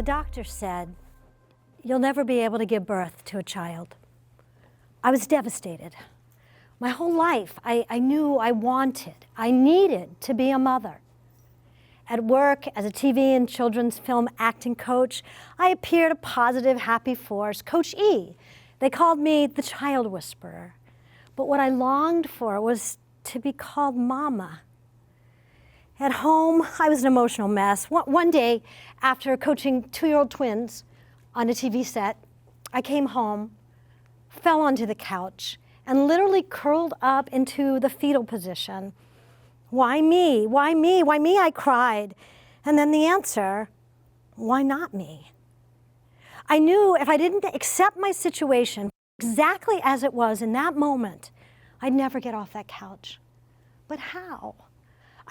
The doctor said, "You'll never be able to give birth to a child." I was devastated. My whole life, I knew I needed to be a mother. At work, as a TV and children's film acting coach, I appeared a positive, happy force, Coach E. They called me the child whisperer. But what I longed for was to be called Mama. At home, I was an emotional mess. One day, after coaching 2-year-old twins on a TV set, I came home, fell onto the couch, and literally curled up into the fetal position. Why me? Why me? Why me? I cried. And then the answer, why not me? I knew if I didn't accept my situation exactly as it was in that moment, I'd never get off that couch. But how?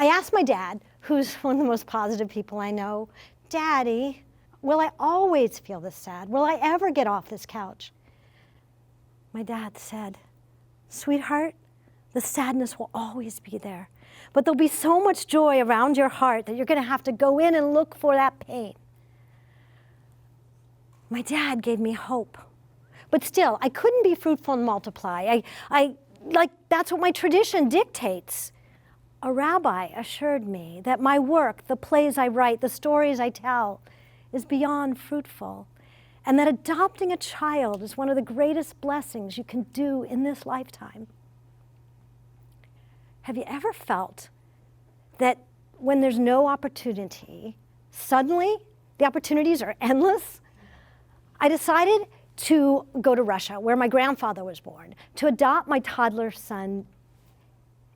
I asked my dad, who's one of the most positive people I know, "Daddy, will I always feel this sad? Will I ever get off this couch?" My dad said, "Sweetheart, the sadness will always be there, but there'll be so much joy around your heart that you're going to have to go in and look for that pain." My dad gave me hope. But still, I couldn't be fruitful and multiply. That's what my tradition dictates. A rabbi assured me that my work, the plays I write, the stories I tell, is beyond fruitful, and that adopting a child is one of the greatest blessings you can do in this lifetime. Have you ever felt that when there's no opportunity, suddenly the opportunities are endless? I decided to go to Russia, where my grandfather was born, to adopt my toddler son.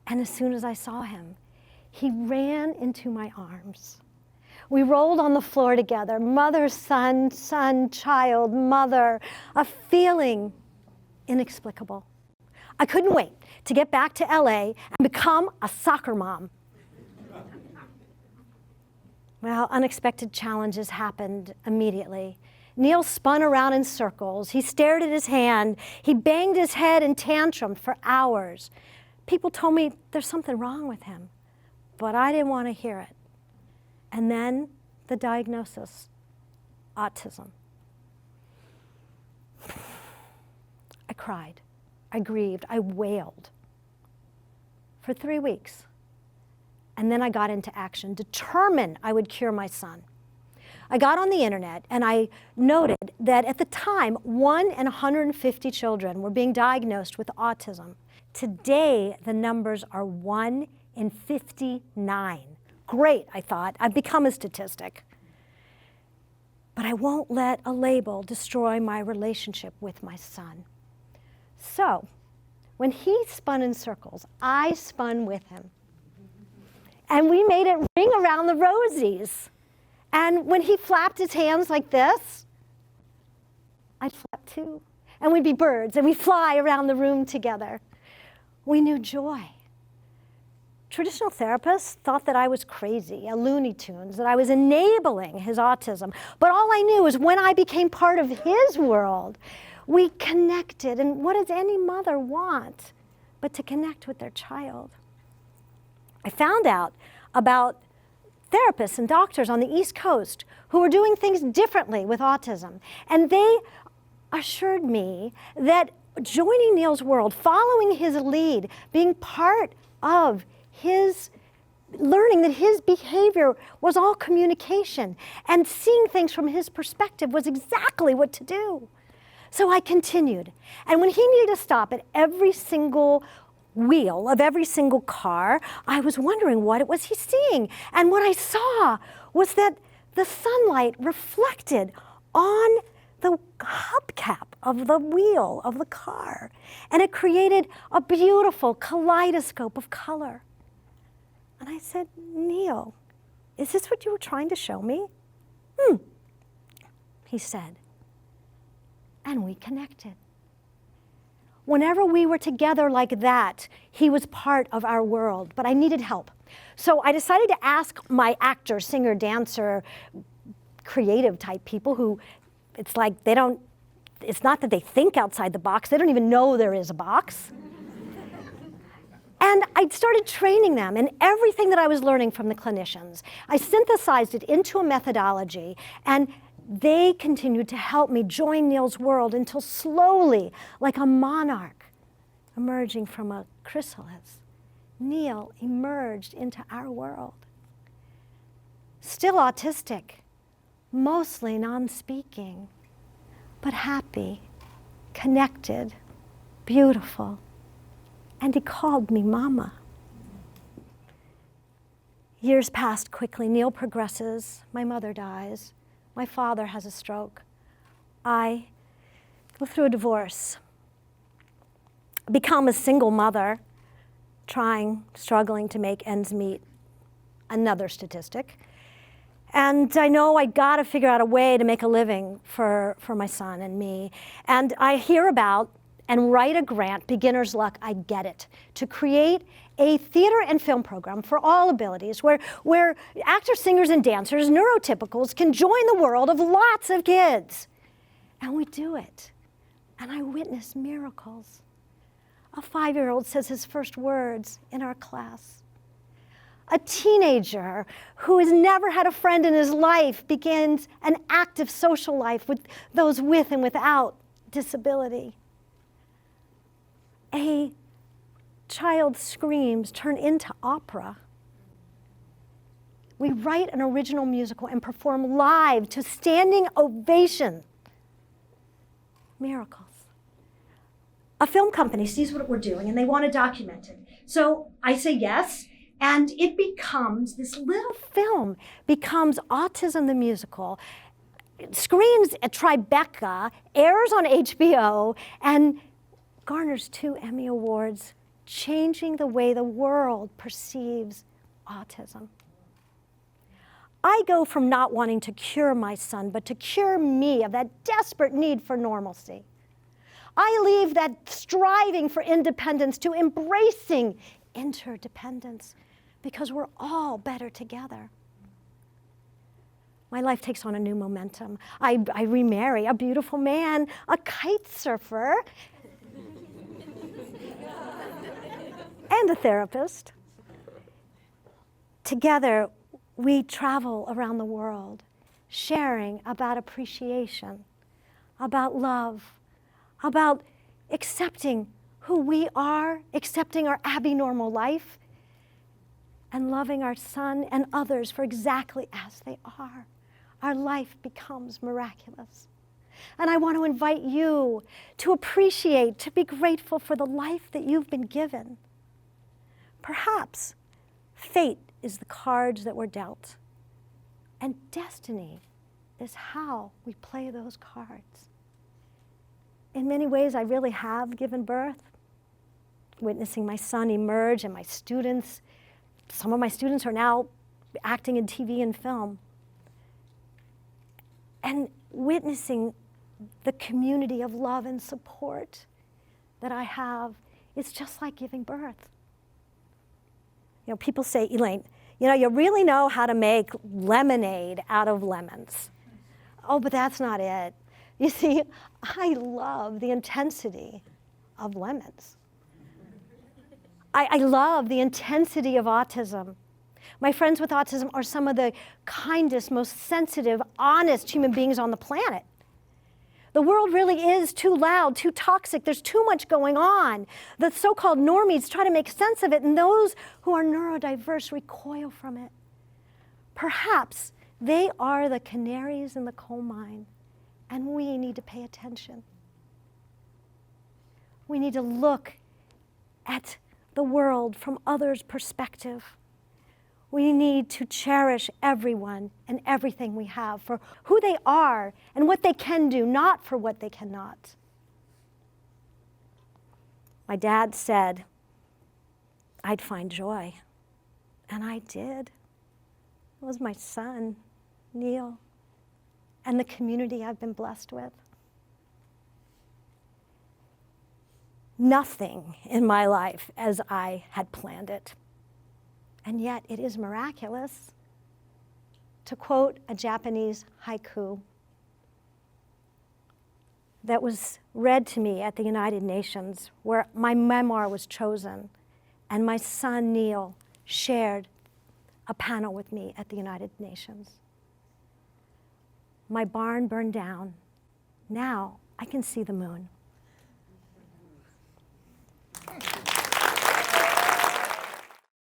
And as soon as I saw him, he ran into my arms. We rolled on the floor together, mother, son, son, child, mother, a feeling inexplicable. I couldn't wait to get back to LA and become a soccer mom. Well, unexpected challenges happened immediately. Neil spun around in circles. He stared at his hand. He banged his head and tantrumed for hours. People told me there's something wrong with him, but I didn't want to hear it. And then the diagnosis, autism. I cried, I grieved, I wailed for 3 weeks. And then I got into action, determined I would cure my son. I got on the internet and I noted that at the time, 1 in 150 children were being diagnosed with autism. Today, the numbers are 1 in 59. Great, I thought. I've become a statistic. But I won't let a label destroy my relationship with my son. So, when he spun in circles, I spun with him. And we made it ring around the rosies. And when he flapped his hands like this, I'd flap too. And we'd be birds, and we'd fly around the room together. We knew joy. Traditional therapists thought that I was crazy, a Looney Tunes, that I was enabling his autism. But all I knew is when I became part of his world, we connected. And what does any mother want but to connect with their child? I found out about therapists and doctors on the East Coast who were doing things differently with autism. And they assured me that joining Neil's world, following his lead, being part of his learning that his behavior was all communication and seeing things from his perspective was exactly what to do. So I continued. And when he needed to stop at every single wheel of every single car, I was wondering what it was he's seeing. And what I saw was that the sunlight reflected on the hubcap of the wheel of the car. And it created a beautiful kaleidoscope of color. And I said, "Neil, is this what you were trying to show me?" He said. And we connected. Whenever we were together like that, he was part of our world, but I needed help. So I decided to ask my actor, singer, dancer, creative type people who, it's like it's not that they think outside the box, they don't even know there is a box. And I started training them in everything that I was learning from the clinicians. I synthesized it into a methodology, and they continued to help me join Neil's world until slowly, like a monarch emerging from a chrysalis, Neil emerged into our world. Still autistic, mostly non-speaking, but happy, connected, beautiful, and he called me Mama. Years passed quickly. Neil progresses. My mother dies. My father has a stroke. I go through a divorce, become a single mother, struggling to make ends meet, another statistic. And I know I gotta figure out a way to make a living for my son and me. And I hear about and write a grant, beginner's luck, I get it, to create a theater and film program for all abilities where actors, singers, and dancers, neurotypicals, can join the world of lots of kids. And we do it. And I witness miracles. A 5-year-old says his first words in our class. A teenager who has never had a friend in his life begins an active social life with those with and without disability. A child's screams turn into opera. We write an original musical and perform live to standing ovation. Miracles. A film company sees what we're doing and they want to document it. So I say yes, and it becomes, this little film becomes Autism the Musical. It screens at Tribeca, airs on HBO, and garners 2 Emmy Awards, changing the way the world perceives autism. I go from not wanting to cure my son, but to cure me of that desperate need for normalcy. I leave that striving for independence to embracing interdependence, because we're all better together. My life takes on a new momentum. I remarry a beautiful man, a kite surfer, and a therapist. Together, we travel around the world, sharing about appreciation, about love, about accepting who we are, accepting our abnormal life, and loving our son and others for exactly as they are. Our life becomes miraculous. And I want to invite you to appreciate, to be grateful for the life that you've been given. Perhaps fate is the cards that were dealt, and destiny is how we play those cards. In many ways, I really have given birth, witnessing my son emerge and my students. Some of my students are now acting in TV and film. And witnessing the community of love and support that I have is just like giving birth. You know, people say, Elaine, you know, you really know how to make lemonade out of lemons. Oh, but that's not it. You see, I love the intensity of lemons. I love the intensity of autism. My friends with autism are some of the kindest, most sensitive, honest human beings on the planet. The world really is too loud, too toxic. There's too much going on. The so-called normies try to make sense of it, and those who are neurodiverse recoil from it. Perhaps they are the canaries in the coal mine, and we need to pay attention. We need to look at the world from others' perspective. We need to cherish everyone and everything we have for who they are and what they can do, not for what they cannot. My dad said I'd find joy, and I did. It was my son, Neil, and the community I've been blessed with. Nothing in my life as I had planned it. And yet it is miraculous. To quote a Japanese haiku that was read to me at the United Nations, where my memoir was chosen, and my son Neil shared a panel with me at the United Nations. My barn burned down. Now I can see the moon.